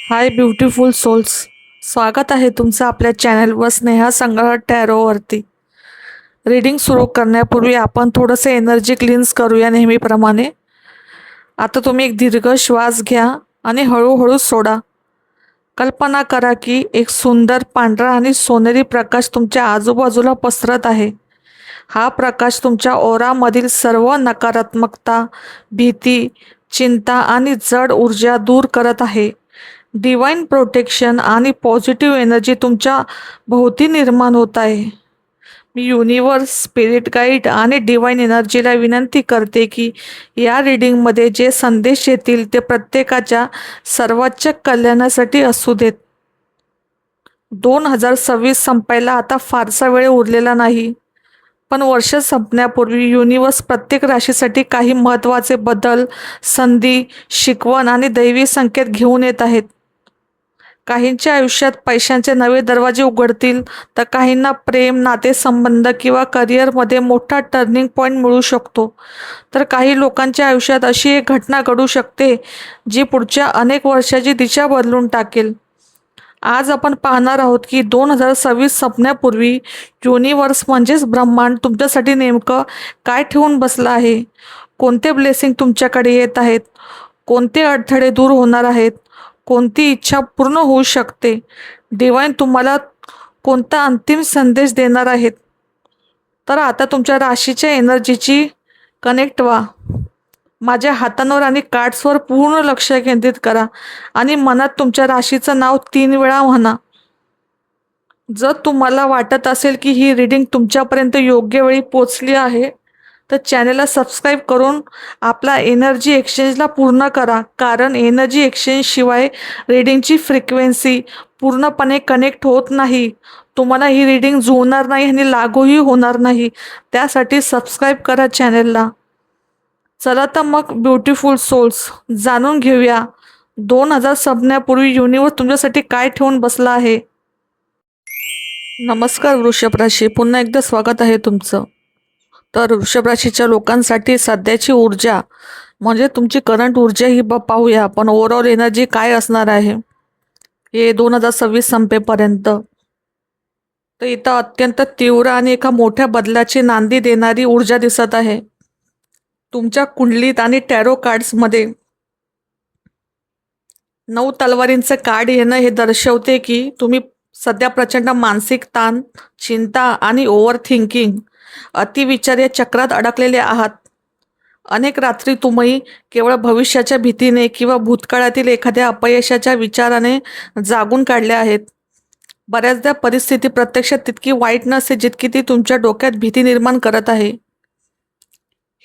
हाय beautiful souls. स्वागत आहे तुमचं आपल्या चॅनलवर स्नेहा संग्रह टॅरोवरती. रीडिंग सुरू करण्यापूर्वी आपण थोडंसं एनर्जी क्लीन्स करूया नेहमीप्रमाणे. आता तुम्ही एक दीर्घ श्वास घ्या आणि हळूहळू सोडा. कल्पना करा की एक सुंदर पांढरा आणि सोनेरी प्रकाश तुमच्या आजूबाजूला पसरत आहे. हा प्रकाश तुमच्या ओरामधील सर्व नकारात्मकता, भीती, चिंता आणि जड ऊर्जा दूर करत आहे. डिवाइन प्रोटेक्शन आणि पॉझिटिव्ह एनर्जी तुमच्या भोवती निर्माण होत आहे. मी युनिवर्स, स्पिरिट गाईड आणि डिवाइन एनर्जीला विनंती करते की या रीडिंगमध्ये जे संदेश येतील ते प्रत्येकाच्या सर्वोच्च कल्याणासाठी असू देत. 2026 संपायला आता फारसा वेळ उरलेला नाही, पण वर्ष संपण्यापूर्वी युनिवर्स प्रत्येक राशीसाठी काही महत्त्वाचे बदल, संधी, शिकवण आणि दैवी संकेत घेऊन येत आहेत. काहींच्या आयुष्यात पैशांचे नवे दरवाजे उघडतील, तर काहींना प्रेम, नातेसंबंध किंवा करिअरमध्ये मोठा टर्निंग पॉईंट मिळू शकतो. तर काही लोकांच्या आयुष्यात अशी एक घटना घडू शकते जी पुढच्या अनेक वर्षाची दिशा बदलून टाकेल. आज आपण पाहणार आहोत की 2026 संपण्यापूर्वी युनिवर्स म्हणजेच ब्रह्मांड तुमच्यासाठी नेमकं काय ठेवून बसलं आहे. कोणते ब्लेसिंग तुमच्याकडे येत आहेत, कोणते अडथळे दूर होणार आहेत, कोणती इच्छा पूर्ण होऊ शकते, डिवाइन तुम्हाला कोणता अंतिम संदेश देणार आहेत. तर आता तुमच्या राशीच्या एनर्जीची कनेक्ट व्हा. माझ्या हातांवर आणि कार्ड्सवर पूर्ण लक्ष केंद्रित करा आणि मनात तुमच्या राशीचं नाव 3 वेळा म्हणा. जर तुम्हाला वाटत असेल की ही रीडिंग तुमच्यापर्यंत योग्य वेळी पोचली आहे, तर चॅनलला सबस्क्राईब करून आपला एनर्जी एक्सचेंजला पूर्ण करा, कारण एनर्जी एक्सचेंजशिवाय रीडिंगची फ्रिक्वेन्सी पूर्णपणे कनेक्ट होत नाही. तुम्हाला ही रीडिंग जुळणार नाही आणि लागूही होणार नाही. त्यासाठी सबस्क्राईब करा चॅनलला. चला तर मग ब्युटिफुल सोल्स, जाणून घेऊया 2000 संपण्यापूर्वी युनिवर्स तुमच्यासाठी काय ठेवून बसला आहे. नमस्कार वृषभ राशी, पुन्हा एकदा स्वागत आहे तुमचं. तर वृषभ राशीच्या लोकांसाठी सध्याची ऊर्जा म्हणजे तुमची करंट ऊर्जा ही पाहूया आपण. ओव्हरऑल एनर्जी काय असणार आहे हे 2026 संपेपर्यंत. तर इथं अत्यंत तीव्र आणि एका मोठ्या बदलाची नांदी देणारी ऊर्जा दिसत आहे. तुमच्या कुंडलीत आणि टॅरो कार्ड्समध्ये 9 तलवारींचं कार्ड येणं हे दर्शवते की तुम्ही सध्या प्रचंड मानसिक ताण, चिंता आणि ओव्हर थिंकिंग, अतिविचार या चक्रात अडकलेले आहात. अनेक रात्री तुम्ही केवळ भविष्याच्या भीतीने किंवा भूतकाळातील एखाद्या अपयशाच्या विचाराने जागून काढल्या आहेत. बऱ्याचदा परिस्थिती प्रत्यक्षात तितकी वाईट नसते जितकी ती तुमच्या डोक्यात भीती निर्माण करत आहे.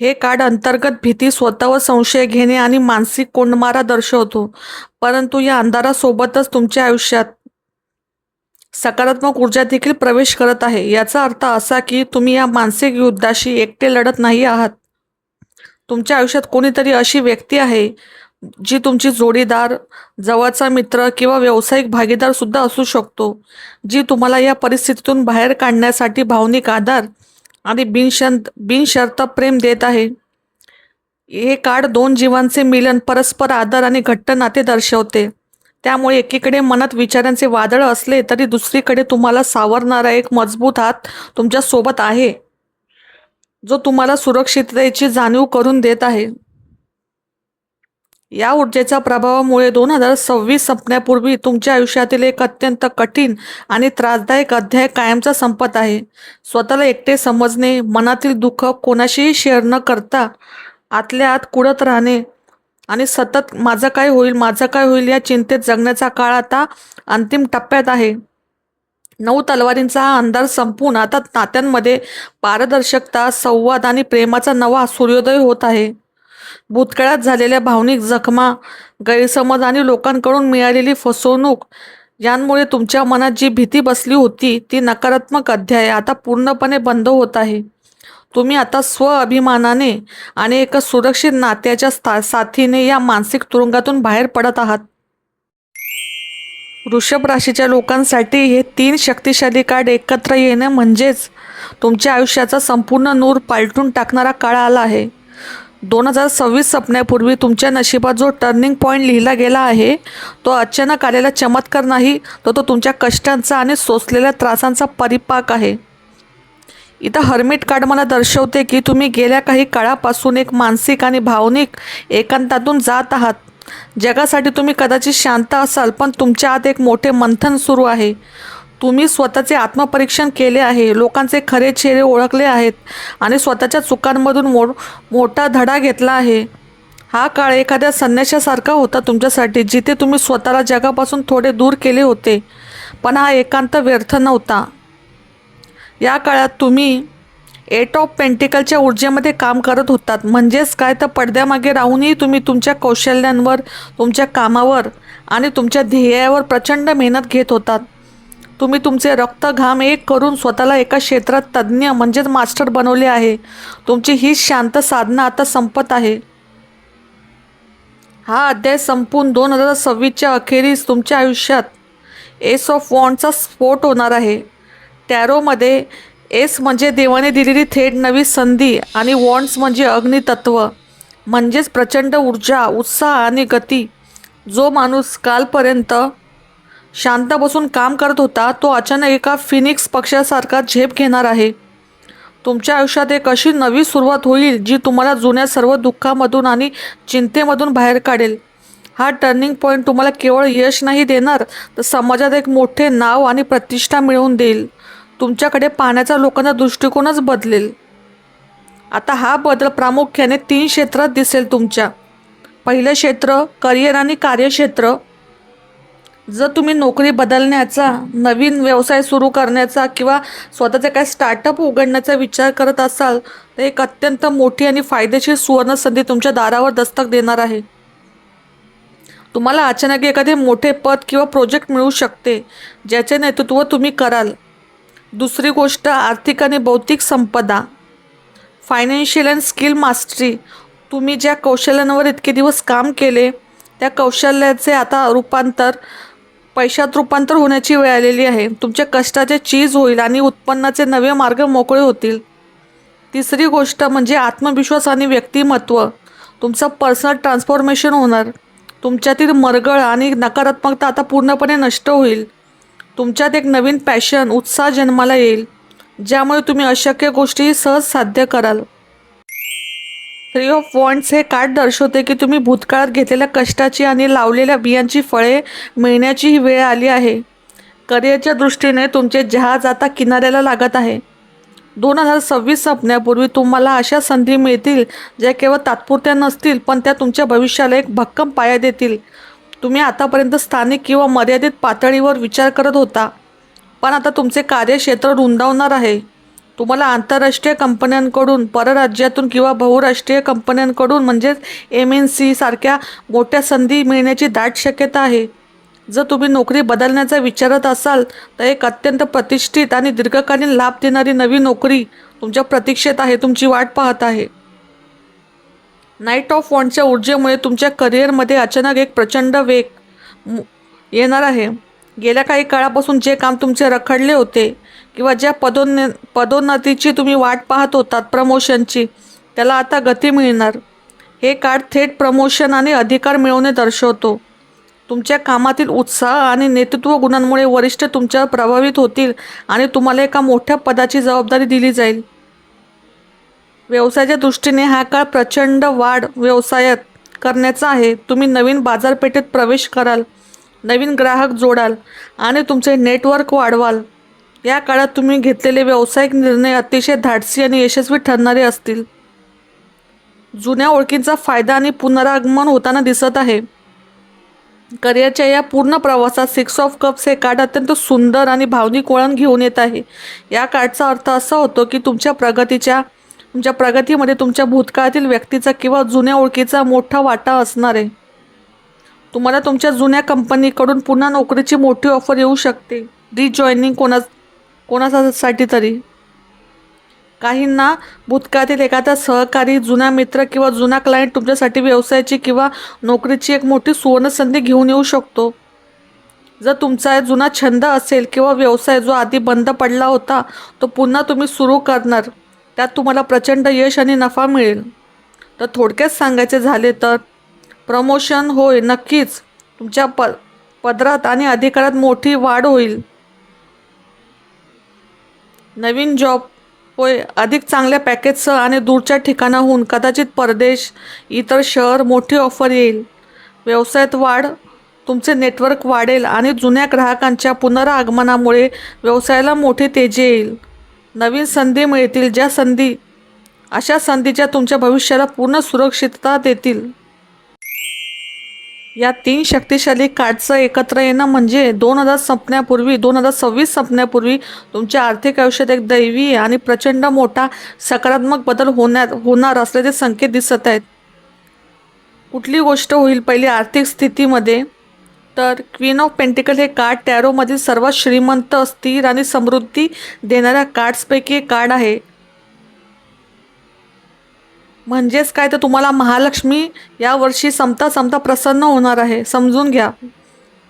हे कार्ड अंतर्गत भीती, स्वतःवर संशय घेणे आणि मानसिक कोंडमारा दर्शवतो. परंतु या अंधारासोबतच तुमच्या आयुष्यात सकारात्मक ऊर्जा देखील प्रवेश करत आहे. याचा अर्थ असा की तुम्ही या मानसिक युद्धाशी एकटे लढत नाही आहात. तुमच्या आयुष्यात कोणीतरी अशी व्यक्ती आहे जी तुमची जोडीदार, जवळचा मित्र किंवा व्यावसायिक भागीदार सुद्धा असू शकतो, जी तुम्हाला या परिस्थितीतून बाहेर काढण्यासाठी भावनिक आधार आणि बिनशर्त प्रेम देत आहे. हे कार्ड 2 जीवांचे मिलन, परस्पर आदर आणि घट्ट नाते दर्शवते. त्यामुळे एकीकडे मनात विचारांचे वादळ असले तरी दुसरीकडे तुम्हाला सावरणारा एक मजबूत हात तुमच्या सोबत आहे, जो तुम्हाला सुरक्षिततेची जाणीव करून देत आहे. या ऊर्जेच्या प्रभावामुळे 2026 संपण्यापूर्वी तुमच्या आयुष्यातील एक अत्यंत कठीण आणि त्रासदायक अध्याय कायमचा संपत आहे. स्वतःला एकटे समजणे, मनातील दुःख कोणाशीही शेअर न करता आतल्या आत कुढत राहणे आणि सतत माझं काय होईल या चिंतेत जगण्याचा काळ आता अंतिम टप्प्यात आहे. 9 तलवारींचा हा अंधार संपून आता नात्यांमध्ये पारदर्शकता, संवाद आणि प्रेमाचा नवा सूर्योदय होत आहे. भूतकाळात झालेल्या भावनिक जखमा, गैरसमज आणि लोकांकडून मिळालेली फसवणूक यांमुळे तुमच्या मनात जी भीती बसली होती ती नकारात्मक अध्याय आता पूर्णपणे बंद होत आहे. तुम्ही आता अभिमानाने आणि एका सुरक्षित नात्याच्या साथीने या मानसिक तुरुंगातून बाहेर पडत आहात. वृषभ राशीच्या लोकांसाठी हे 3 शक्तिशाली कार्ड एकत्र येणं म्हणजेच तुमच्या आयुष्याचा संपूर्ण नूर पालटून टाकणारा काळ आला आहे. 2026 संपण्यापूर्वी तुमच्या नशिबात जो टर्निंग पॉईंट लिहिला गेला आहे तो अचानक आलेला चमत्कार नाही, तो तुमच्या कष्टांचा आणि सोसलेल्या त्रासांचा परिपाक आहे. इथं हर्मिट कार्ड मला दर्शवते की तुम्ही गेल्या काही काळापासून एक मानसिक आणि भावनिक एकांतातून जात आहात. जगासाठी तुम्ही कदाचित शांत असाल, पण तुमच्या आत एक मोठे मंथन सुरू आहे. तुम्ही स्वतःचे आत्मपरीक्षण केले आहे, लोकांचे खरे चेहरे ओळखले आहेत आणि स्वतःच्या चुकांमधून मोठा धडा घेतला आहे. हा काळ एखाद्या संन्याशासारखा होता तुमच्यासाठी, जिथे तुम्ही स्वतःला जगापासून थोडे दूर केले होते. पण हा एकांत व्यर्थ नव्हता. या काळात तुम्ही 8 ऑफ पेंटिकलच्या ऊर्जेमध्ये काम करत होतात. म्हणजेच काय, तर पडद्यामागे राहूनही तुम्ही तुमच्या कौशल्यांवर, तुमच्या कामावर आणि तुमच्या ध्येयावर प्रचंड मेहनत घेत होतात. तुम्ही तुमचे रक्त घाम एक करून स्वतःला एका क्षेत्रात तज्ज्ञ म्हणजेच मास्टर बनवले आहे. तुमची ही शांत साधना आता संपत आहे. हा अध्याय संपून 2026च्या अखेरीस तुमच्या आयुष्यात एस ऑफ वॉन्डचा स्फोट होणार आहे. टॅरोमध्ये एस म्हणजे देवाने दिलेली थेट नवी संधी आणि वॉन्ड्स म्हणजे अग्नितत्व, म्हणजेच प्रचंड ऊर्जा, उत्साह आणि गती. जो माणूस कालपर्यंत शांत बसून काम करत होता तो अचानक एका फिनिक्स पक्षासारखा झेप घेणार आहे. तुमच्या आयुष्यात एक अशी नवी सुरुवात होईल जी तुम्हाला जुन्या सर्व दुःखामधून आणि चिंतेमधून बाहेर काढेल. हा टर्निंग पॉईंट तुम्हाला केवळ यश नाही देणार, तर समाजात एक मोठे नाव आणि प्रतिष्ठा मिळवून देईल. तुमच्याकडे पाहण्याचा लोकांचा दृष्टिकोनच बदलेल. आता हा बदल प्रामुख्याने 3 क्षेत्रात दिसेल तुमच्या. पहिलं क्षेत्र करिअर आणि कार्यक्षेत्र. जर तुम्ही नोकरी बदलण्याचा, नवीन व्यवसाय सुरू करण्याचा किंवा स्वतःचे काय स्टार्टअप उघडण्याचा विचार करत असाल, तर एक अत्यंत मोठी आणि फायदेशीर सुवर्णसंधी तुमच्या दारावर दस्तक देणार आहे. तुम्हाला अचानक एखादे मोठे पद किंवा प्रोजेक्ट मिळू शकते, ज्याचे नेतृत्व तुम्ही कराल. दुसरी गोष्ट आर्थिक आणि बौद्धिक संपदा. Financial and skill mastery. तुम्ही ज्या कौशल्यांवर इतके दिवस काम केले, त्या कौशल्याचे आता पैशात रूपांतर होण्याची वेळ आलेली आहे. तुमच्या कष्टाचे चीज होईल आणि उत्पन्नाचे नवे मार्ग मोकळे होतील. तिसरी गोष्ट म्हणजे आत्मविश्वास आणि व्यक्तिमत्व. तुमचं पर्सनल ट्रान्सफॉर्मेशन होणार. तुमच्यातील मरगळ आणि नकारात्मकता आता पूर्णपणे नष्ट होईल. तुमच्यात एक नवीन पॅशन, उत्साह जन्माला येईल, ज्यामुळे तुम्ही अशक्य गोष्टी सहज साध्य कराल. 3 ऑफ वॉन्ड्स हे कार्ड दर्शवते की तुम्ही भूतकाळात घेतलेल्या कष्टाची आणि लावलेल्या बियांची फळे मिळण्याची ही वेळ आली आहे. करिअरच्या दृष्टीने तुमचे जहाज आता किनाऱ्याला लागत आहे. 2026 संपण्यापूर्वी तुम्हाला अशा संधी मिळतील ज्या केवळ तात्पुरत्या नसतील, पण त्या तुमच्या भविष्याला एक भक्कम पाया देतील. तुम्ही आतापर्यंत स्थानिक किंवा मर्यादित पातळीवर विचार करत होता, पण आता तुमचे कार्यक्षेत्र रुंदावणार आहे. तुम्हाला आंतरराष्ट्रीय कंपन्यांकडून, परराज्यातून किंवा बहुराष्ट्रीय कंपन्यांकडून म्हणजेच MNC सारख्या मोठ्या संधी मिळण्याची दाट शक्यता आहे. जर तुम्ही नोकरी बदलण्याचा विचारत असाल, तर एक अत्यंत प्रतिष्ठित आणि दीर्घकालीन लाभ देणारी नवी नोकरी तुमच्या प्रतीक्षेत आहे, तुमची वाट पाहत आहे. नाईट ऑफ वॉन्डच्या ऊर्जेमुळे तुमच्या करिअरमध्ये अचानक एक प्रचंड वेग येणार आहे. गेल्या काही काळापासून जे काम तुमचे रखडले होते किंवा ज्या पदोन्नतीची तुम्ही वाट पाहत होतात, प्रमोशनची, त्याला आता गती मिळणार. हे कार्ड थेट प्रमोशन आणि अधिकार मिळवणे दर्शवतो. तुमच्या कामातील उत्साह आणि नेतृत्व गुणांमुळे वरिष्ठ तुमच्यावर प्रभावित होतील आणि तुम्हाला एका मोठ्या पदाची जबाबदारी दिली जाईल. व्यवसायाच्या दृष्टीने हा काळ प्रचंड वाढ व्यवसायात करण्याचा आहे. तुम्ही नवीन बाजारपेठेत प्रवेश कराल, नवीन ग्राहक जोडाल आणि तुमचे नेटवर्क वाढवाल. या काळात तुम्ही घेतलेले व्यावसायिक निर्णय अतिशय धाडसी आणि यशस्वी ठरणारे असतील. जुन्या ओळखींचा फायदा आणि पुनरागमन होताना दिसत आहे. करिअरच्या या पूर्ण प्रवासात 6 ऑफ कप्स हे कार्ड अत्यंत सुंदर आणि भावनिक वळण घेऊन येत आहे. या कार्डचा अर्थ असा होतो की तुमच्या प्रगतीमध्ये तुमच्या भूतकाळातील व्यक्तीचा किंवा जुन्या ओळखीचा मोठा वाटा असणार आहे. तुम्हाला तुमच्या जुन्या कंपनीकडून पुन्हा नोकरीची मोठी ऑफर येऊ शकते. रिजॉईनिंग कोणासाठी तरी. काहींना भूतकाळातील एखादा सहकारी, जुना मित्र किंवा जुना क्लायंट तुमच्यासाठी व्यवसायाची किंवा नोकरीची एक मोठी सुवर्णसंधी घेऊन येऊ शकतो. जर तुमचा जुना छंद असेल किंवा व्यवसाय जो आधी बंद पडला होता तो पुन्हा तुम्ही सुरू करणार, त्यात तुम्हाला प्रचंड यश आणि नफा मिळेल. तर थोडक्यात सांगायचे झाले तर प्रमोशन होय नक्कीच, तुमच्या पदरात आणि अधिकारात मोठी वाढ होईल. नवीन जॉब होय, अधिक चांगल्या पॅकेजसह आणि दूरच्या ठिकाणाहून कदाचित परदेश, इतर शहर मोठी ऑफर येईल. व्यवसायात वाढ, तुमचे नेटवर्क वाढेल आणि जुन्या ग्राहकांच्या पुनरागमनामुळे व्यवसायाला मोठी तेजी येईल. नवीन संधी मिळतील, अशा संधीच्या तुमच्या भविष्याला पूर्ण सुरक्षितता देतील. या तीन शक्तिशाली कार्डचं एकत्र येणं म्हणजे 2026 संपण्यापूर्वी तुमच्या आर्थिक आयुष्यात एक दैवी आणि प्रचंड मोठा सकारात्मक बदल होणार असल्याचे संकेत दिसत आहेत. कुठली गोष्ट होईल पहिली आर्थिक स्थितीमध्ये, तर क्वीन ऑफ पेंटिकल हे कार्ड टॅरोमधील सर्वात श्रीमंत, स्थिर आणि समृद्धी देणाऱ्या कार्ड्सपैकी एक कार्ड आहे. म्हणजेच काय, तर तुम्हाला महालक्ष्मी यावर्षी संपता प्रसन्न होणार आहे. समजून घ्या,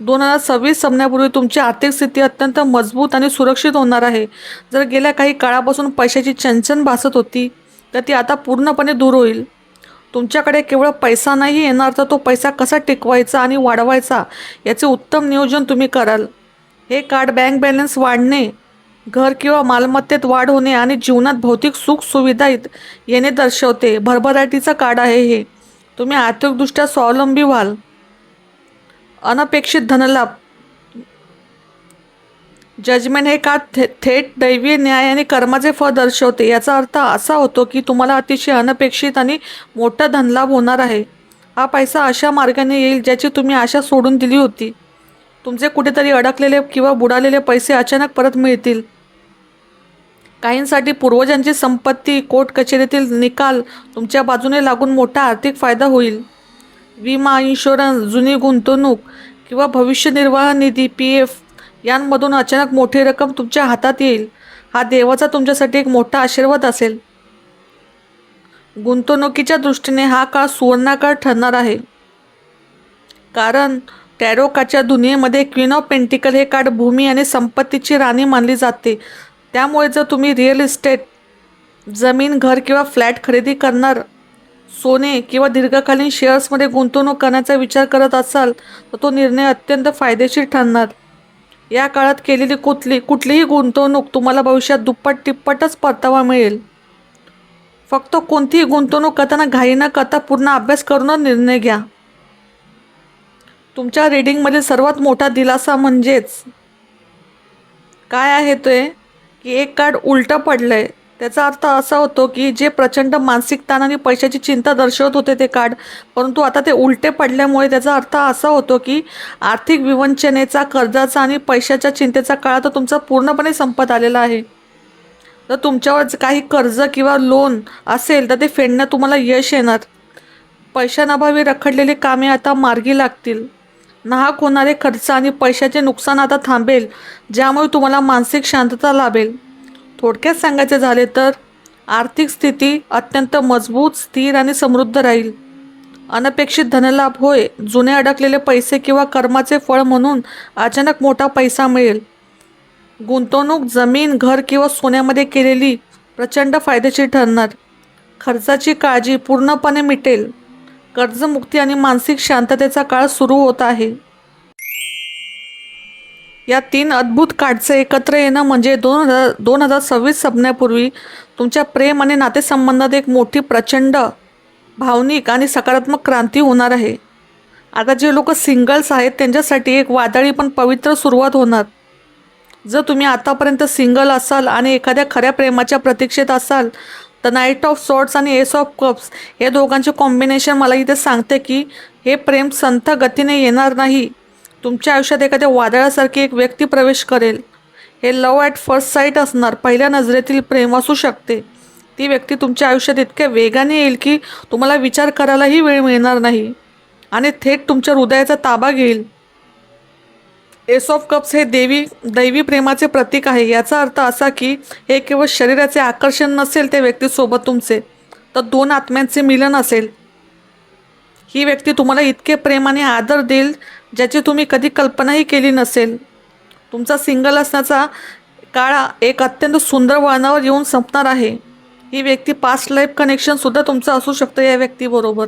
2026 संपण्यापूर्वी तुमची आर्थिक स्थिती अत्यंत मजबूत आणि सुरक्षित होणार आहे. जर गेल्या काही काळापासून पैशाची चणचण भासत होती तर ती आता पूर्णपणे दूर होईल. तुमच्याकडे केवळ पैसा नाही येणार, तर तो पैसा कसा टिकवायचा आणि वाढवायचा याचे उत्तम नियोजन तुम्ही कराल. हे कार्ड बँक बॅलन्स वाढणे, घर किंवा मालमत्तेत वाढ होणे आणि जीवनात भौतिक सुख सुविधा येणे दर्शवते. भरभराटीचं कार्ड आहे हे. तुम्ही आर्थिकदृष्ट्या स्वावलंबी व्हाल. अनपेक्षित धनलाभ, जजमेंट हे कार्ड थेट दैवीय न्याय आणि कर्माचे फळ दर्शवते. याचा अर्थ असा होतो की तुम्हाला अतिशय अनपेक्षित आणि मोठा धनलाभ होणार आहे. हा पैसा अशा मार्गाने येईल ज्याची तुम्ही आशा सोडून दिली होती. तुमचे कुठेतरी अडकलेले किंवा बुडालेले पैसे अचानक परत मिळतील. काहींसाठी पूर्वजांची संपत्ती, कोर्ट कचेरीतील निकाल तुमच्या बाजूने लागून मोठा आर्थिक फायदा होईल. विमा, इन्शुरन्स, जुनी गुंतवणूक किंवा भविष्य निर्वाह निधी PF यांमधून अचानक मोठी रक्कम तुमच्या हातात येईल. हा देवाचा तुमच्यासाठी एक मोठा आशीर्वाद असेल. गुंतवणुकीच्या दृष्टीने हा काळ सुवर्णकाळ ठरणार आहे, कारण टॅरो कार्डच्या दुनियेमध्ये क्वीन ऑफ पेंटिकल हे कार्ड भूमी आणि संपत्तीची राणी मानली जाते. त्यामुळे जर तुम्ही रिअल इस्टेट, जमीन, घर किंवा फ्लॅट खरेदी करणार, सोने किंवा दीर्घकालीन शेअर्समध्ये गुंतवणूक करण्याचा विचार करत असाल तर तो निर्णय अत्यंत फायदेशीर ठरणार. या काळात केलेली कुठलीही गुंतवणूक तुम्हाला भविष्यात दुप्पट तिप्पटच परतावा मिळेल. फक्त कोणतीही गुंतवणूक करताना घाई न करता पूर्ण अभ्यास करूनच निर्णय घ्या. तुमच्या रीडिंगमधील सर्वात मोठा दिलासा म्हणजेच काय आहे ते, की एक कार्ड उलटं पडलंय. त्याचा अर्थ असा होतो की जे प्रचंड मानसिक ताण आणि पैशाची चिंता दर्शवत होते ते कार्ड, परंतु आता ते उलटे पडल्यामुळे त्याचा अर्थ असा होतो की आर्थिक विवंचनेचा, कर्जाचा आणि पैशाच्या चिंतेचा काळ तर तुमचा पूर्णपणे संपत आलेला आहे. तर तुमच्यावर काही कर्ज किंवा लोन असेल तर ते फेडण्यात तुम्हाला यश येणार. पैशांअभावी रखडलेली कामे आता मार्गी लागतील. नाहक होणारे खर्च आणि पैशाचे नुकसान आता थांबेल, ज्यामुळे तुम्हाला मानसिक शांतता लाभेल. थोडक्यात सांगायचे झाले तर आर्थिक स्थिती अत्यंत मजबूत, स्थिर आणि समृद्ध राहील. अनपेक्षित धनलाभ होय, जुने अडकलेले पैसे किंवा कर्माचे फळ म्हणून अचानक मोठा पैसा मिळेल. गुंतवणूक, जमीन, घर किंवा सोन्यामध्ये केलेली प्रचंड फायदेशीर ठरणार. खर्चाची काळजी पूर्णपणे मिटेल. कर्जमुक्ती आणि मानसिक शांततेचा काळ सुरू होत आहे. या तीन अद्भुत कार्डचे एकत्र येणं म्हणजे 2026 संपण्यापूर्वी तुमच्या प्रेम आणि नातेसंबंधात एक मोठी, प्रचंड, भावनिक आणि सकारात्मक क्रांती होणार आहे. आता जे लोक सिंगल्स आहेत त्यांच्यासाठी एक वादळी पण पवित्र सुरुवात होणार. जर तुम्ही आतापर्यंत सिंगल असाल आणि एखाद्या खऱ्या प्रेमाच्या प्रतीक्षेत असाल तर नाईट ऑफ सॉर्ट्स आणि एस ऑफ कप्स हे दोघांचे कॉम्बिनेशन मला इथे सांगते की हे प्रेम संथ गतीने येणार नाही. तुमच्या आयुष्यात एखाद्या वादळासारखी एक व्यक्ती प्रवेश करेल. हे लव ॲट फर्स्ट साईट असणार. पहिल्या नजरेतील प्रेम असू शकते. ती व्यक्ती तुमच्या आयुष्यात इतक्या वेगाने येईल की तुम्हाला विचार करायलाही वेळ मिळणार नाही आणि थेट तुमच्या हृदयाचा ताबा घेईल. एस ऑफ कप्स हे दैवी प्रेमाचे प्रतीक आहे. याचा अर्थ असा की हे केवळ शरीराचे आकर्षण नसेल त्या व्यक्तीसोबत तुमचे, तर दोन आत्म्यांचे मिलन असेल. ही व्यक्ती तुम्हाला इतके प्रेम आणि आदर देईल ज्याची तुम्ही कधी कल्पनाही केली नसेल. तुमचा सिंगल असण्याचा काळ एक अत्यंत सुंदर वळणावर येऊन संपणार आहे. ही व्यक्ती पास्ट लाईफ कनेक्शन सुद्धा तुमचं असू शकतं या व्यक्तीबरोबर.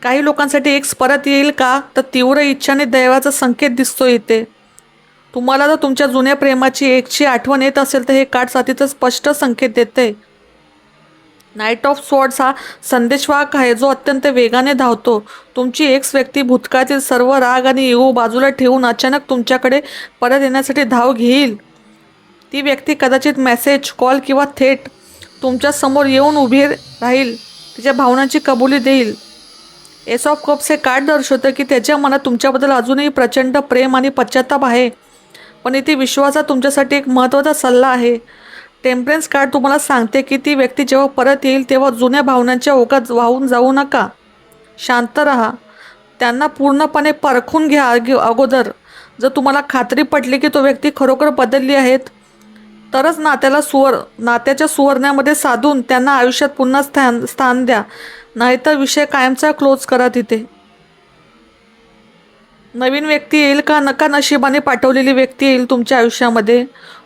काही लोकांसाठी एक्स परत येईल का, तर तीव्र इच्छाने दैवाचा संकेत दिसतो इथे. तुम्हाला जर तुमच्या जुन्या प्रेमाची एकची आठवण येत असेल तर हे कार्ड साथीचं स्पष्ट संकेत देते. नाईट ऑफ स्वॉर्ड्स हा संदेशवाहक आहे जो अत्यंत वेगाने धावतो. तुमची एक्स व्यक्ती भूतकाळातील सर्व राग आणि इगो बाजूला ठेवून अचानक तुमच्याकडे परत येण्यासाठी धाव घेईल. ती व्यक्ती कदाचित मेसेज, कॉल किंवा थेट तुमच्या समोर येऊन उभी राहील, तिच्या भावनांची कबुली देईल. एस ऑफ कप्स हे कार्ड दर्शवतं की त्याच्या मनात तुमच्याबद्दल अजूनही प्रचंड प्रेम आणि पश्चाताप आहे, पण इथे विश्वासा तुमच्यासाठी एक महत्त्वाचा सल्ला आहे. टेम्परन्स कार्ड तुम्हाला सांगते की ती व्यक्ती जेव्हा परत येईल तेव्हा जुन्या भावनांच्या ओघात वाहून जाऊ नका. शांत राहा, त्यांना पूर्णपणे परखून घ्या अगोदर. जर तुम्हाला खात्री पटली की तो व्यक्ती खरोखर बदलली आहेत, तरच नात्याच्या सुवर्णामध्ये साधून त्यांना आयुष्यात पुन्हा स्थान द्या. नाहीतर विषय कायमचा क्लोज करा तिथे. नवीन व्यक्ती येईल का, नका नशिबाने पाठवलेली व्यक्ती येईल तुमच्या आयुष्यामध्ये.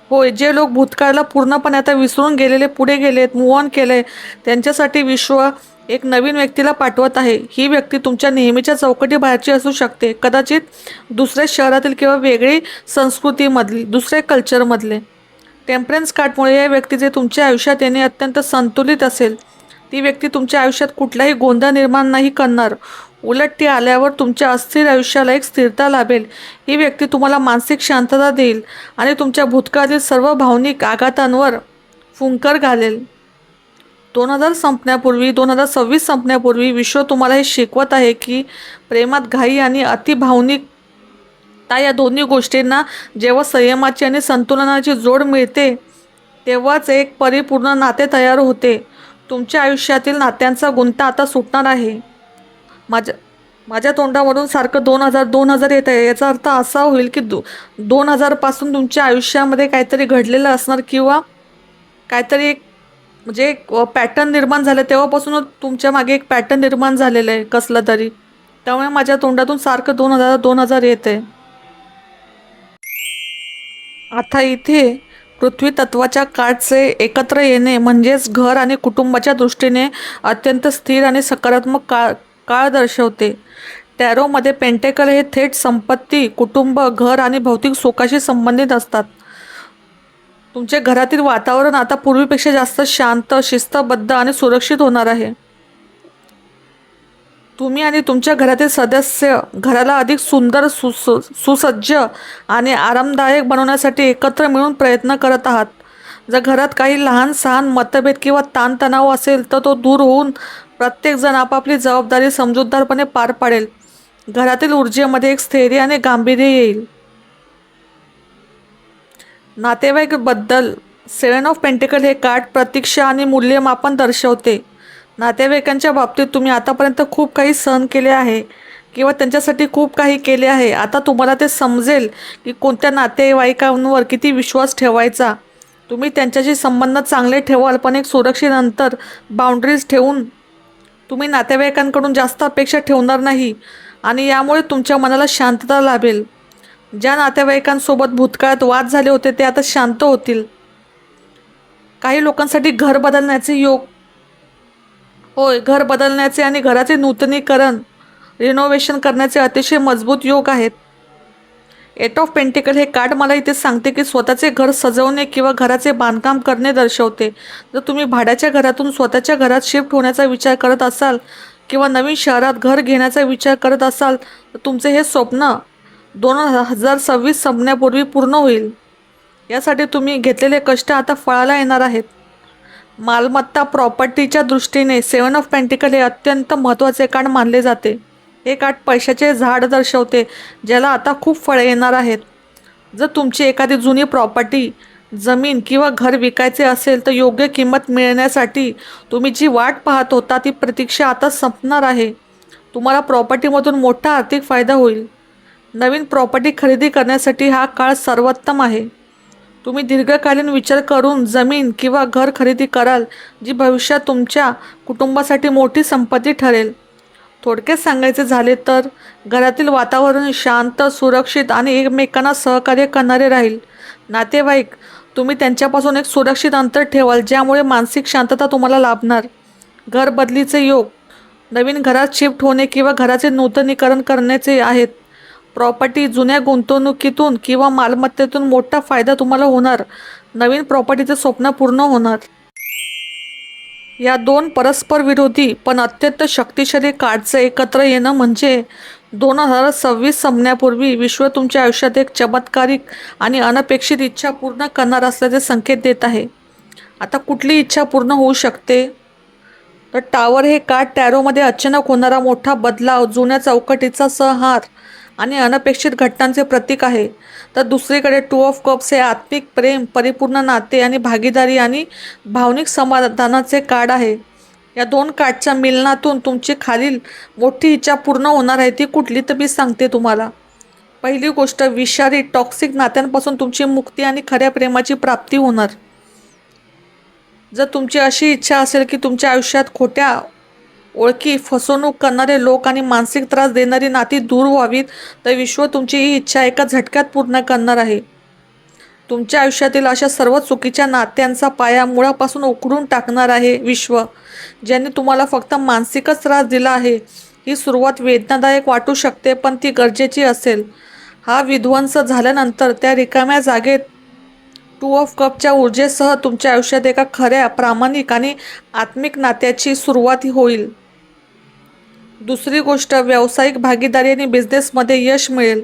होय, जे लोक भूतकाळाला पूर्णपणे आता विसरून गेलेले, पुढे गेलेत, मूव्ह ऑन केले, त्यांच्यासाठी विश्व एक नवीन व्यक्तीला पाठवत आहे. ही व्यक्ती तुमच्या नेहमीच्या चौकटी बाहेरची असू शकते, कदाचित दुसऱ्या शहरातील किंवा वेगळी संस्कृतीमधली, दुसऱ्या कल्चरमधले. टेम्परन्स कार्डमुळे या व्यक्तीचे तुमच्या आयुष्यात येणे अत्यंत संतुलित असेल. ती व्यक्ती तुमच्या आयुष्यात कुठलाही गोंधळ निर्माण नाही करणार. उलट ती आल्यावर तुमच्या अस्थिर आयुष्याला एक स्थिरता लाभेल. ही व्यक्ती तुम्हाला मानसिक शांतता देईल आणि तुमच्या भूतकाळातील सर्व भावनिक आघातांवर फुंकर घालेल. 2026 संपण्यापूर्वी विश्व तुम्हाला हे शिकवत आहे की प्रेमात घाई आणि अतिभावनिकता या दोन्ही गोष्टींना जेव्हा संयमाची आणि संतुलनाची जोड मिळते तेव्हाच एक परिपूर्ण नाते तयार होते. तुमच्या आयुष्यातील नात्यांचा गुंता आता सुटणार आहे. माझ्या तोंडावरून सारखं 2000 येत आहे. याचा अर्थ असा होईल की 2000 पासून तुमच्या आयुष्यामध्ये काहीतरी घडलेलं असणार किंवा काहीतरी एक म्हणजे एक पॅटर्न निर्माण झालं. तेव्हापासूनच तुमच्या मागे एक पॅटर्न निर्माण झालेलं आहे कसलं तरी. त्यामुळे माझ्या तोंडातून सारखं 2000 येत आहे. आता इथे पृथ्वी तत्वाच्या कार्डचे एकत्र येणे म्हणजेच घर आणि कुटुंबाच्या दृष्टीने अत्यंत स्थिर आणि सकारात्मक काळ दर्शवते. टॅरोमध्ये पेंटेकल हे थेट संपत्ती, कुटुंब, घर आणि भौतिक सुखाशी संबंधित असतात. तुमच्या घरातील वातावरण आता पूर्वीपेक्षा जास्त शांत, शिस्तबद्ध आणि सुरक्षित होणार आहे. तुम्ही आणि तुमच्या घरातील सदस्य घराला अधिक सुंदर, सुसज्ज आणि आरामदायक बनवण्यासाठी एकत्र मिळून प्रयत्न करत आहात. जर घरात काही लहान सहान मतभेद किंवा ताणतणाव असेल तर तो दूर होऊन प्रत्येकजण आपापली जबाबदारी समजूतदारपणे पार पाडेल. घरातील ऊर्जेमध्ये एक स्थैर्य आणि गांभीर्य येईल. नातेवाईकांबद्दल 7 ऑफ पेंटिकल हे कार्ड प्रतीक्षा आणि मूल्यमापन दर्शवते. नातेवाईकांच्या बाबतीत तुम्ही आतापर्यंत खूप काही सहन केले आहे किंवा त्यांच्यासाठी खूप काही केले आहे. आता तुम्हाला ते समजेल की कोणत्या नातेवाईकांवर किती विश्वास ठेवायचा. तुम्ही त्यांच्याशी संबंध चांगले ठेवाल, पण एक सुरक्षित अंतर, बाउंड्रीज ठेवून तुम्ही नातेवाईकांकडून जास्त अपेक्षा ठेवणार नाही आणि यामुळे तुमच्या मनाला शांतता लाभेल. ज्या नातेवाईकांसोबत भूतकाळात वाद झाले होते ते आता शांत होतील. काही लोकांसाठी घर बदलण्याचे योग, होय, घर बदलण्याचे आणि घराचे नूतनीकरण, रिनोव्हेशन करण्याचे अतिशय मजबूत योग आहेत. 8 ऑफ पेंटिकल हे कार्ड मला इथे सांगते की स्वतःचे घर सजवणे किंवा घराचे बांधकाम करणे दर्शवते. जर तुम्ही भाड्याच्या घरातून स्वतःच्या घरात शिफ्ट होण्याचा विचार करत असाल किंवा नवीन शहरात घर घेण्याचा विचार करत असाल तर तुमचे हे स्वप्न 2026 संपण्यापूर्वी पूर्ण होईल. यासाठी तुम्ही घेतलेले कष्ट आता फळाला येणार आहेत. मालमत्ता, प्रॉपर्टीच्या दृष्टीने 7 ऑफ पेंटिकल हे अत्यंत महत्त्वाचे कार्ड मानले जाते. हे कार्ड पैशाचे झाड दर्शवते ज्याला आता खूप फळे येणार आहेत. जर तुमची एखादी जुनी प्रॉपर्टी, जमीन किंवा घर विकायचे असेल तर योग्य किंमत मिळण्यासाठी तुम्ही जी वाट पाहत होता ती प्रतीक्षा आता संपणार आहे. तुम्हाला प्रॉपर्टीमधून मोठा आर्थिक फायदा होईल. नवीन प्रॉपर्टी खरेदी करण्यासाठी हा काळ सर्वोत्तम आहे. तुम्ही दीर्घकालीन विचार करून जमीन किंवा घर खरेदी कराल जी भविष्यात तुमच्या कुटुंबासाठी मोठी संपत्ती ठरेल. थोडक्यात सांगायचे झाले तर घरातील वातावरण शांत, सुरक्षित आणि एकमेकांना सहकार्य करणारे राहील. नातेवाईक तुम्ही त्यांच्यापासून एक सुरक्षित अंतर ठेवाल, ज्यामुळे मानसिक शांतता तुम्हाला लाभणार. घर बदलीचे योग, नवीन घरात शिफ्ट होणे किंवा घराचे नूतनीकरण करण्याचे आहेत. प्रॉपर्टी, जुन्या गुंतवणुकीतून किंवा मालमत्तेतून मोठा फायदा तुम्हाला होणार. नवीन प्रॉपर्टीचे स्वप्न पूर्ण होणार. या दोन परस्पर विरोधी पण अत्यंत शक्तिशाली कार्डचं एकत्र येणं म्हणजे 2026 संपण्यापूर्वी विश्व तुमच्या आयुष्यात एक चमत्कारिक आणि अनपेक्षित इच्छा पूर्ण करणार असल्याचे संकेत देत आहे. आता कुठली इच्छा पूर्ण होऊ शकते? तर टावर हे कार्ड टॅरोमध्ये अचानक होणारा मोठा बदलाव, जुन्या चौकटीचा संहार आणि अनपेक्षित घटनांचे प्रतीक आहे. तर दुसरीकडे 2 ऑफ कप्स हे आत्मिक प्रेम, परिपूर्ण नाते आणि भागीदारी आणि भावनिक समाधानाचे कार्ड आहे. या दोन कार्डच्या मिलनातून तुमची खालील मोठी इच्छा पूर्ण होणार आहे. ती कुठली तर मी सांगते तुम्हाला. पहिली गोष्ट, विषारी टॉक्सिक नात्यांपासून तुमची मुक्ती आणि खऱ्या प्रेमाची प्राप्ती होणार. जर तुमची अशी इच्छा असेल की तुमच्या आयुष्यात खोट्या ओळखी, फसवणूक करणारे लोक आणि मानसिक त्रास देणारी नाती दूर व्हावीत, तर विश्व तुमची ही इच्छा एका झटक्यात पूर्ण करणार आहे. तुमच्या आयुष्यातील अशा सर्व चुकीच्या नात्यांचा पाया मुळापासून उखडून टाकणार आहे विश्व, ज्यांनी तुम्हाला फक्त मानसिकच त्रास दिला आहे. ही सुरुवात वेदनादायक वाटू शकते, पण ती गरजेची असेल. हा विध्वंस झाल्यानंतर त्या रिकाम्या जागेत 2 ऑफ कपच्या ऊर्जेसह तुमच्या आयुष्यात एका खऱ्या, प्रामाणिक आणि आत्मिक नात्याची सुरुवात होईल. दुसरी गोष्ट, व्यावसायिक भागीदारी आणि बिझनेसमध्ये यश मिळेल.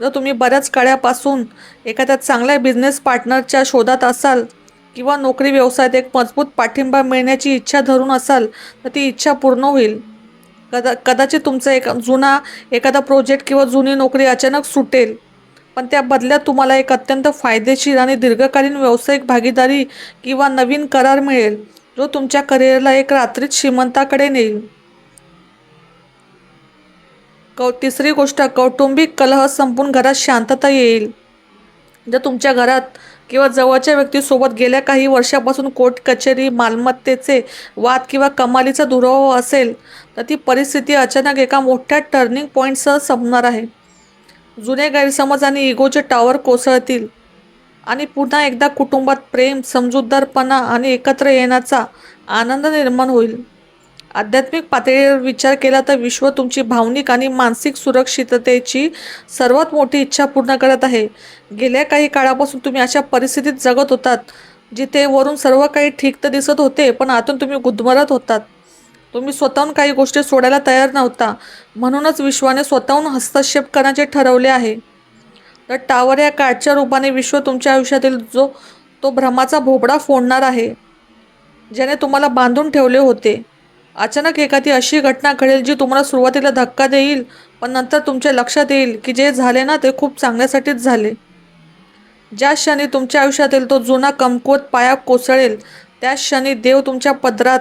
जर तुम्ही बऱ्याच काळापासून एखाद्या चांगल्या बिझनेस पार्टनरच्या शोधात असाल किंवा नोकरी व्यवसायात एक मजबूत पाठिंबा मिळण्याची इच्छा धरून असाल, तर ती इच्छा पूर्ण होईल. कदाचित तुमचा एखादा प्रोजेक्ट किंवा जुनी नोकरी अचानक सुटेल, पण त्या बदल्यात तुम्हाला एक अत्यंत फायदेशीर आणि दीर्घकालीन व्यावसायिक भागीदारी किंवा नवीन करार मिळेल, जो तुमच्या करिअरला एक रात्रीत श्रीमंताकडे नेईल. तिसरी गोष्ट, कौटुंबिक कलह संपून घरात शांतता येईल. जर तुमच्या घरात किंवा जवळच्या व्यक्तीसोबत गेल्या काही वर्षापासून कोर्ट कचेरी, मालमत्तेचे वाद किंवा कमालीचा दुरावा असेल, तर ती परिस्थिती अचानक एका मोठ्या टर्निंग पॉईंटसह संपणार आहे. जुने गैरसमज आणि इगोचे टावर कोसळतील आणि पुन्हा एकदा कुटुंबात प्रेम, समजूतदारपणा आणि एकत्र येण्याचा आनंद निर्माण होईल. आध्यात्मिक पातळीवर विचार केला तर विश्व तुमची भावनिक आणि मानसिक सुरक्षिततेची सर्वात मोठी इच्छा पूर्ण करत आहे. गेल्या काही काळापासून तुम्ही अशा परिस्थितीत जगत होतात जिथे वरून सर्व काही ठीक तर दिसत होते, पण आतून तुम्ही गुदमरत होतात. तुम्ही स्वतःहून काही गोष्टी सोडायला तयार नव्हता. म्हणूनच विश्वाने स्वतःहून हस्तक्षेप करण्याचे ठरवले आहे. तर टावर या कार्डच्या रूपाने विश्व तुमच्या आयुष्यातील तो भ्रमाचा भोपळा फोडणार आहे, ज्याने तुम्हाला बांधून ठेवले होते. अचानक एखादी अशी घटना घडेल जी तुम्हाला सुरुवातीला धक्का देईल, पण नंतर तुमच्या लक्षात येईल की जे झाले ना ते खूप चांगल्यासाठीच झाले. ज्या क्षणी तुमच्या आयुष्यातील तो जुना कमकुवत पाया कोसळेल, त्या क्षणी देव तुमच्या पदरात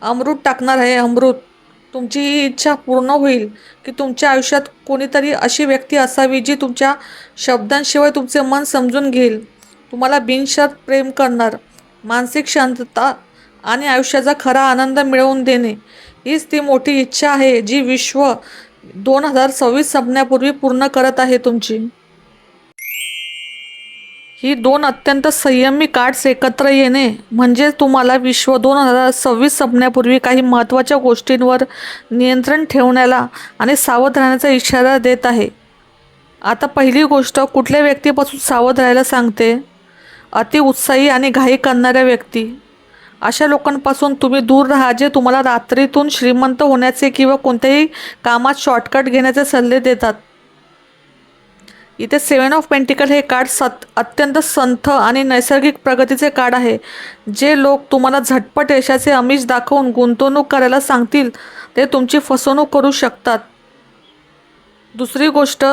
अमृत टाकणार आहे. अमृत. तुमची ही इच्छा पूर्ण होईल की तुमच्या आयुष्यात कोणीतरी अशी व्यक्ती असावी जी तुमच्या शब्दांशिवाय तुमचे मन समजून घेईल, तुम्हाला बिनशर्त प्रेम करणार. मानसिक शांतता आणि आयुष्याचा खरा आनंद मिळवून देणे, हीच ती मोठी इच्छा आहे जी विश्व 2026 संपण्यापूर्वी पूर्ण करत आहे तुमची. ही दोन अत्यंत संयमी कार्ड्स एकत्र येणे म्हणजे तुम्हाला विश्व 2026 संपण्यापूर्वी काही महत्त्वाच्या गोष्टींवर नियंत्रण ठेवण्याला आणि सावध राहण्याचा इशारा देत आहे. आता पहिली गोष्ट, कुठल्या व्यक्तीपासून सावध राहायला सांगते? अतिउत्साही आणि घाई करणाऱ्या व्यक्ती. अशा लोकांपासून तुम्ही दूर राहा जे तुम्हाला रात्रीतून श्रीमंत होण्याचे किंवा कोणत्याही कामात शॉर्टकट घेण्याचे सल्ले देतात. इथे 7 ऑफ पेंटिकल हे कार्ड अत्यंत संथ आणि नैसर्गिक प्रगतीचे कार्ड आहे. जे लोक तुम्हाला झटपट यशाचे आमिष दाखवून गुंतवणूक करायला सांगतील ते तुमची फसवणूक करू शकतात. दुसरी गोष्ट,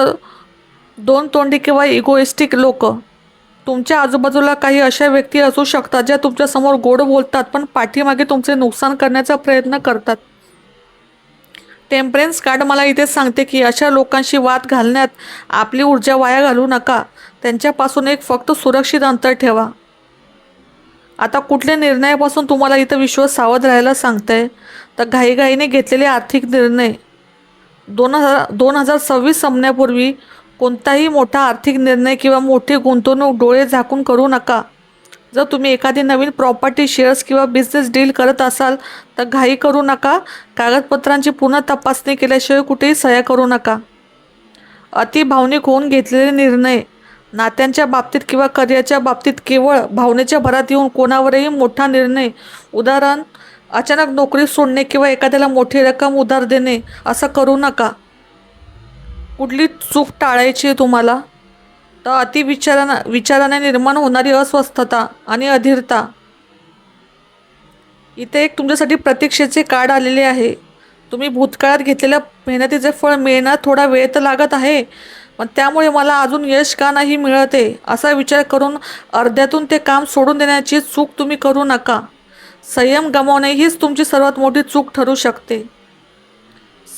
दोन तोंडी किंवा इगोइस्टिक लोक. तुमच्या आजूबाजूला काही अशा व्यक्ती असू शकतात ज्या तुमच्यासमोर गोड बोलतात पण पाठीमागे तुमचे नुकसान करण्याचा प्रयत्न करतात. टेम्परन्स कार्ड मला इथे सांगते की अशा लोकांशी वाद घालण्यात आपली ऊर्जा वाया घालू नका. त्यांच्यापासून एक फक्त सुरक्षित अंतर ठेवा. आता कुठल्या निर्णयापासून तुम्हाला इथं विश्व सावध राहायला सांगतंय? तर घाईघाईने घेतलेले आर्थिक निर्णय. 2026 संपण्यापूर्वी कोणताही मोठा आर्थिक निर्णय किंवा मोठी गुंतवणूक डोळे झाकून करू नका. जर तुम्ही एखादी नवीन प्रॉपर्टी, शेअर्स किंवा बिझनेस डील करत असाल तर घाई करू नका. कागदपत्रांची पुन्हा तपासणी केल्याशिवाय कुठेही सह्या करू नका. अति भावनिक होऊन घेतलेले निर्णय, नात्यांच्या बाबतीत किंवा करिअरच्या बाबतीत केवळ भावनेच्या भरात येऊन कोणावरही मोठा निर्णय, उदाहरण अचानक नोकरी सोडणे किंवा एखाद्याला मोठी रक्कम उधार देणे, असं करू नका. कुठली चूक टाळायची आहे तुम्हाला तर विचाराने निर्माण होणारी अस्वस्थता आणि अधीरता. इथे एक तुमच्यासाठी प्रतीक्षेचे कार्ड आलेले आहे. तुम्ही भूतकाळात घेतलेल्या मेहनतीचे फळ मिळण्यात थोडा वेळ तर लागत आहे, पण त्यामुळे मला अजून यश का नाही मिळते असा विचार करून अर्ध्यातून ते काम सोडून देण्याची चूक तुम्ही करू नका. संयम गमावणे हीच तुमची सर्वात मोठी चूक ठरू शकते.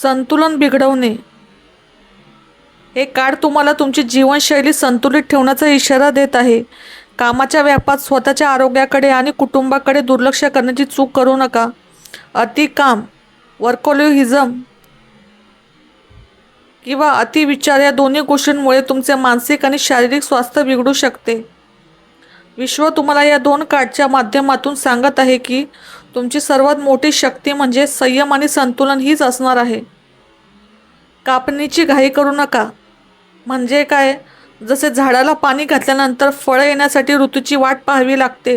संतुलन बिघडवणे, हे कार्ड तुम्हाला तुमची जीवनशैली संतुलित ठेवण्याचा इशारा देत आहे. कामाच्या व्यापात स्वतःच्या आरोग्याकडे आणि कुटुंबाकडे दुर्लक्ष करण्याची चूक करू नका. अति काम, वर्कोलिझम किंवा अतिविचार या दोन्ही गोष्टींमुळे तुमचे मानसिक आणि शारीरिक स्वास्थ्य बिघडू शकते. विश्व तुम्हाला या दोन कार्डच्या माध्यमातून सांगत आहे की तुमची सर्वात मोठी शक्ती म्हणजे संयम आणि संतुलन हीच असणार आहे. कापणीची घाई करू नका. म्हणजे काय? जसे झाडाला पाणी घातल्यानंतर फळं येण्यासाठी ऋतूची वाट पाहावी लागते,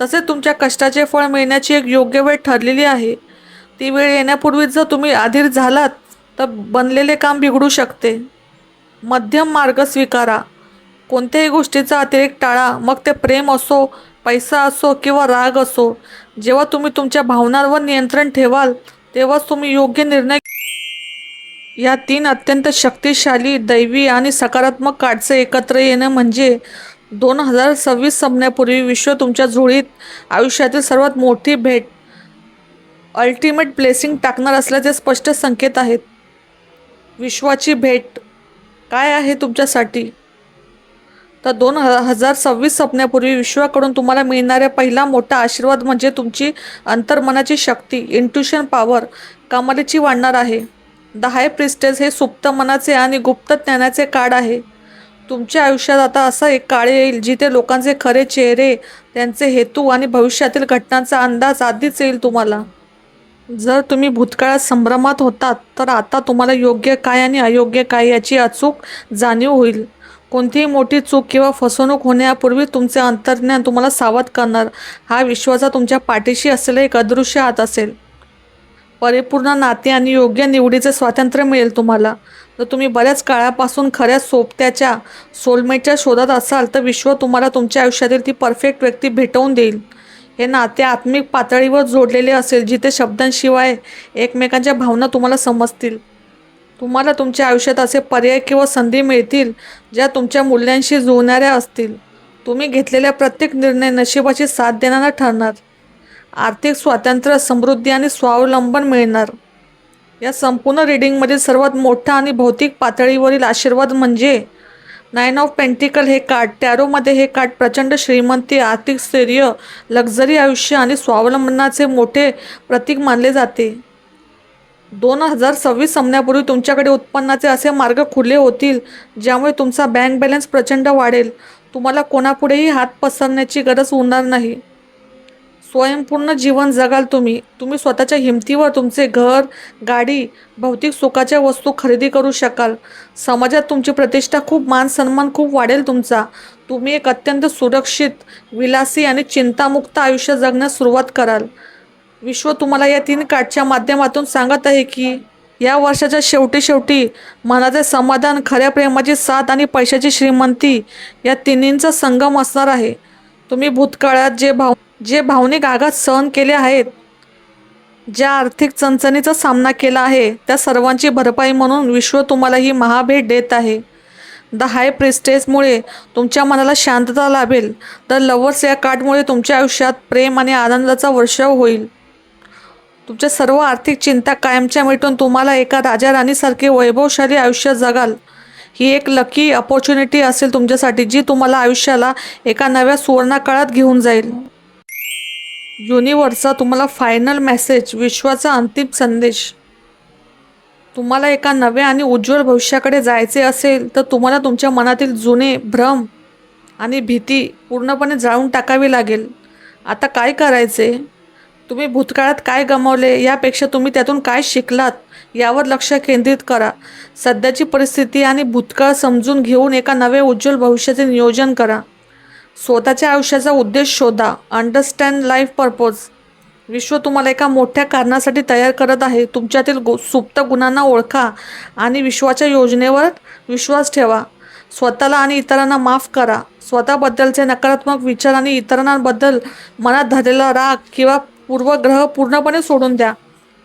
तसे तुमच्या कष्टाचे फळ मिळण्याची एक योग्य वेळ ठरलेली आहे. ती वेळ येण्यापूर्वीच जर तुम्ही अधीर झालात तर बनलेले काम बिघडू शकते. मध्यम मार्ग स्वीकारा. कोणत्याही गोष्टीचा अतिरेक टाळा, मग ते प्रेम असो, पैसा असो किंवा राग असो. जेव्हा तुम्ही तुमच्या भावनांवर नियंत्रण ठेवाल तेव्हाच तुम्ही योग्य निर्णय. या तीन अत्यंत शक्तिशाली, दैवी आणि सकारात्मक कार्डचे एकत्र येणं म्हणजे 2026 संपण्यापूर्वी विश्व तुमच्या झोळीत आयुष्यातील सर्वात मोठी भेट, अल्टिमेट ब्लेसिंग टाकणार असल्याचे स्पष्ट संकेत आहेत. विश्वाची भेट काय आहे तुमच्यासाठी? तर 2026 संपण्यापूर्वी विश्वाकडून तुम्हाला मिळणाऱ्या पहिला मोठा आशीर्वाद म्हणजे तुमची अंतर्मनाची शक्ती, इंट्युशन पॉवर कमालीची वाढणार आहे. द हाय प्रिस्टेस हे सुप्त मनाचे आणि गुप्त ज्ञानाचे कार्ड आहे. तुमच्या आयुष्यात आता असा एक काळ येईल जिथे लोकांचे खरे चेहरे, त्यांचे हेतू आणि भविष्यातील घटनांचा अंदाज आधीच येईल तुम्हाला. जर तुम्ही भूतकाळात संभ्रमात होतात तर आता तुम्हाला योग्य काय आणि अयोग्य काय याची अचूक जाणीव होईल. कोणतीही मोठी चूक किंवा फसवणूक होण्यापूर्वी तुमचे अंतर्ज्ञान तुम्हाला सावध करणार. हा विश्वाचा तुमच्या पाठीशी असलेला एक अदृश्य हात असेल. परिपूर्ण नाते आणि योग्य निवडीचे स्वातंत्र्य मिळेल तुम्हाला. जर तुम्ही बऱ्याच काळापासून खऱ्या सोबत्याच्या, सोलमेटच्या शोधात असाल तर विश्व तुम्हाला तुमच्या आयुष्यातील ती परफेक्ट व्यक्ती भेटवून देईल. हे नाते आत्मिक पातळीवर जोडलेले असेल, जिथे शब्दांशिवाय एकमेकांच्या भावना तुम्हाला समजतील. तुम्हाला तुमच्या आयुष्यात असे पर्याय किंवा संधी मिळतील ज्या तुमच्या मूल्यांशी जुळणाऱ्या असतील. तुम्ही घेतलेल्या प्रत्येक निर्णय नशिबाची साथ देणारा ठरणार. आर्थिक स्वातंत्र्य, समृद्धी आणि स्वावलंबन मिळणार. या संपूर्ण रीडिंगमधील सर्वात मोठा आणि भौतिक पातळीवरील आशीर्वाद म्हणजे 9 ऑफ पेंटिकल हे कार्ड. टॅरोमध्ये हे कार्ड प्रचंड श्रीमंती, आर्थिक स्थैर्य, लक्झरी आयुष्य आणि स्वावलंबनाचे मोठे प्रतीक मानले जाते. 2026 संपण्यापूर्वी तुमच्याकडे उत्पन्नाचे असे मार्ग खुले होतील ज्यामुळे तुमचा बँक बॅलन्स प्रचंड वाढेल. तुम्हाला कोणापुढेही हात पसरण्याची गरज उरणार नाही. स्वयंपूर्ण जीवन जगाल तुम्ही. तुम्ही स्वतःच्या हिमतीवर तुमचे घर, गाडी, भौतिक सुखाच्या वस्तू खरेदी करू शकाल. समाजात तुमची प्रतिष्ठा खूप, मान सन्मान खूप वाढेल तुमचा. तुम्ही एक अत्यंत सुरक्षित, विलासी आणि चिंतामुक्त आयुष्य जगण्यास सुरुवात कराल. विश्व तुम्हाला या 3 कार्डच्या माध्यमातून सांगत आहे की या वर्षाच्या शेवटी मनाचे समाधान, खऱ्या प्रेमाची साथ आणि पैशाची श्रीमंती या तिन्हींचा संगम असणार आहे. तुम्ही भूतकाळात जे भावनिक आघात सहन केले आहेत, ज्या आर्थिक चणचणीचा सामना केला आहे, त्या सर्वांची भरपाई म्हणून विश्व तुम्हाला ही महाभेट देत आहे. द हाय प्रिस्टेसमुळे तुमच्या मनाला शांतता लाभेल. द लव्हर्स या कार्डमुळे तुमच्या आयुष्यात प्रेम आणि आनंदाचा वर्षाव होईल. तुमच्या सर्व आर्थिक चिंता कायमच्या मिटून तुम्हाला एका राजा राणीसारखे वैभवशाली आयुष्य जगाल. ही एक लकी अपॉर्च्युनिटी असेल तुमच्यासाठी, जी तुम्हाला आयुष्याला एका नव्या सुवर्णकाळात घेऊन जाईल. युनिव्हर्सचा तुम्हाला फायनल मेसेज, विश्वाचा अंतिम संदेश. तुम्हाला एका नव्या आणि उज्ज्वल भविष्याकडे जायचे असेल तर तुम्हाला तुमच्या मनातील जुने भ्रम आणि भीती पूर्णपणे जाळून टाकावी लागेल. आता काय करायचे? तुम्ही भूतकाळात काय गमावले यापेक्षा तुम्ही त्यातून काय शिकलात यावर लक्ष केंद्रित करा. सध्याची परिस्थिती आणि भूतकाळ समजून घेऊन एका नव्या उज्ज्वल भविष्याचे नियोजन करा. स्वतःच्या आयुष्याचा उद्देश शोधा. Understand life purpose. विश्व तुम्हाला एका मोठ्या कारणासाठी तयार करत आहे. तुमच्यातील सुप्त गुणांना ओळखा आणि विश्वाच्या योजनेवर विश्वास ठेवा. स्वतःला आणि इतरांना माफ करा. स्वतःबद्दलचे नकारात्मक विचार आणि इतरांबद्दल मनात धरलेला राग किंवा पूर्वग्रह पूर्णपणे सोडून द्या.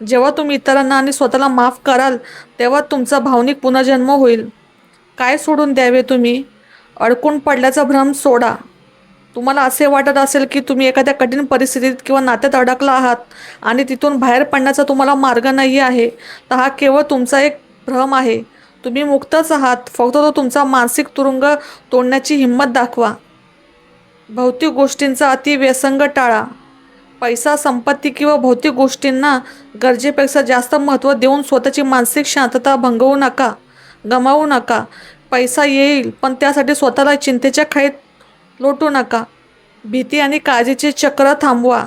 जेव्हा तुम्ही इतरांना आणि स्वतःला माफ कराल तेव्हा तुमचा भावनिक पुनर्जन्म होईल. काय सोडून द्यावे तुम्ही? अडकून पडल्याचा भ्रम सोडा. तुम्हाला असे वाटत असेल की तुम्ही एखाद्या कठीण परिस्थितीत किंवा नात्यात अडकला आहात आणि तिथून बाहेर पडण्याचा तुम्हाला मार्ग नाही आहे, तर हा केवळ तुमचा एक भ्रम आहे. तुम्ही मुक्तच आहात. फक्त तो तुमचा मानसिक तुरुंग तोडण्याची हिंमत दाखवा. भौतिक गोष्टींचा अतिव्यसंग टाळा. पैसा, संपत्ती किंवा भौतिक गोष्टींना गरजेपेक्षा जास्त महत्त्व देऊन स्वतःची मानसिक शांतता गमावू नका. पैसा येईल, पण त्यासाठी स्वतःला चिंतेच्या खाईत लोटू नका. भीती आणि काळजीचे चक्र थांबवा.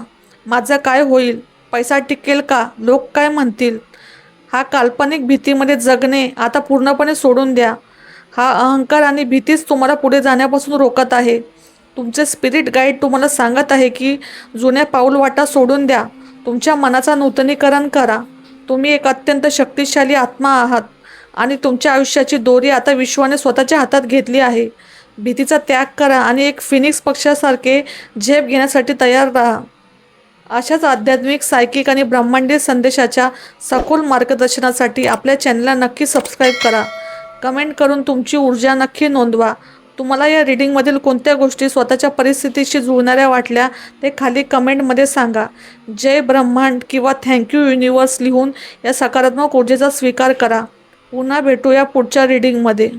माझं काय होईल? पैसा टिकेल का? लोक काय म्हणतील? हा काल्पनिक भीतीमध्ये जगणे आता पूर्णपणे सोडून द्या. हा अहंकार आणि भीतीच तुम्हाला पुढे जाण्यापासून रोखत आहे. तुमचे स्पिरिट गाईड तुम्हाला सांगत आहे की जुन्या पाऊलवाटा सोडून द्या. तुमच्या मनाचा नूतनीकरण करा. तुम्ही एक अत्यंत शक्तिशाली आत्मा आहात आणि तुमच्या आयुष्याची दोरी आता विश्वाने स्वतःच्या हातात घेतली आहे. भीतीचा त्याग करा आणि एक फिनिक्स पक्षासारखे झेप घेण्यासाठी तयार राहा. अशाच आध्यात्मिक, सायकिक आणि ब्रह्मांडीय संदेशाच्या सखोल मार्गदर्शनासाठी आपल्या चॅनलला नक्की सबस्क्राईब करा. कमेंट करून तुमची ऊर्जा नक्की नोंदवा. तुम्हाला या रीडिंगमधील कोणत्या गोष्टी स्वतःच्या परिस्थितीशी जुळणाऱ्या वाटल्या ते खाली कमेंटमध्ये सांगा. जय ब्रह्मांड किंवा थँक्यू युनिवर्स लिहून या सकारात्मक ऊर्जेचा स्वीकार करा. पुन्हा भेटूया पुढच्या रीडिंगमध्ये.